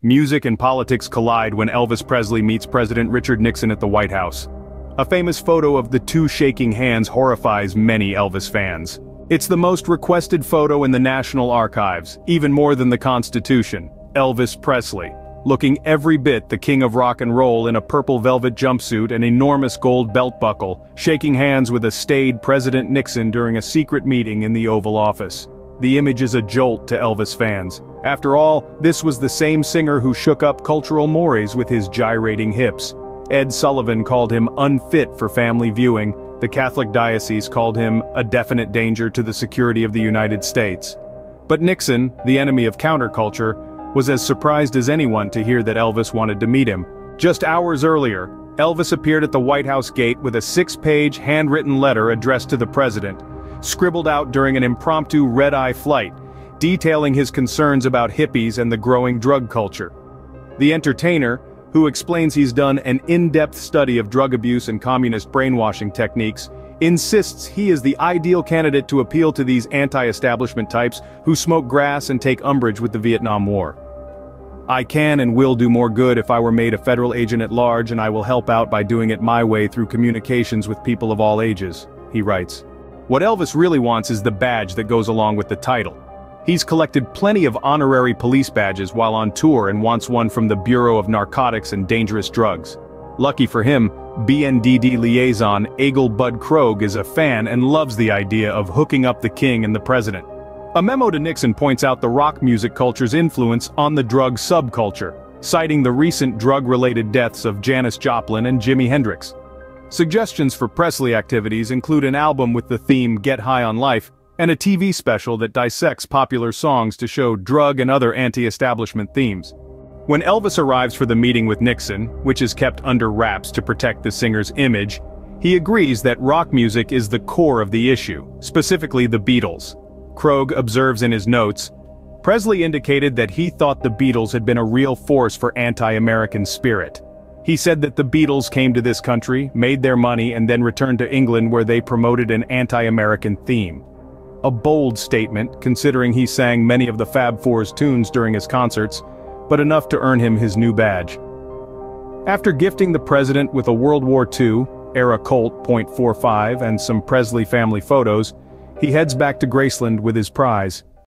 Music and politics collide when Elvis Presley meets President Richard Nixon at the White House. A famous photo of the two shaking hands horrifies many Elvis fans. It's the most requested photo in the National Archives, even more than the Constitution. Elvis Presley, looking every bit the king of rock and roll in a purple velvet jumpsuit and enormous gold belt buckle, shaking hands with a staid President Nixon during a secret meeting in the Oval Office. The image is a jolt to Elvis fans. After all, this was the same singer who shook up cultural mores with his gyrating hips. Ed Sullivan called him unfit for family viewing. The Catholic diocese called him a definite danger to the security of the United States. But Nixon, the enemy of counterculture, was as surprised as anyone to hear that Elvis wanted to meet him. Just hours earlier, Elvis appeared at the White House gate with a 6-page handwritten letter addressed to the president, scribbled out during an impromptu red-eye flight, detailing his concerns about hippies and the growing drug culture. The entertainer, who explains he's done an in-depth study of drug abuse and communist brainwashing techniques, insists he is the ideal candidate to appeal to these anti-establishment types who smoke grass and take umbrage with the Vietnam War. "I can and will do more good if I were made a federal agent at large, and I will help out by doing it my way through communications with people of all ages," he writes. What Elvis really wants is the badge that goes along with the title. He's collected plenty of honorary police badges while on tour and wants one from the Bureau of Narcotics and Dangerous Drugs. Lucky for him, BNDD liaison Egil Bud Krogh is a fan and loves the idea of hooking up the king and the president. A memo to Nixon points out the rock music culture's influence on the drug subculture, citing the recent drug-related deaths of Janis Joplin and Jimi Hendrix. Suggestions for Presley activities include an album with the theme Get High on Life, and a TV special that dissects popular songs to show drug and other anti-establishment themes. When Elvis arrives for the meeting with Nixon, which is kept under wraps to protect the singer's image, he agrees that rock music is the core of the issue, specifically the Beatles. Krogh observes in his notes, Presley indicated that he thought the Beatles had been a real force for anti-American spirit. He said that the Beatles came to this country, made their money, and then returned to England where they promoted an anti-American theme. A bold statement, considering he sang many of the Fab Four's tunes during his concerts, but enough to earn him his new badge. After gifting the president with a World War II-era Colt .45 and some Presley family photos, he heads back to Graceland with his prize.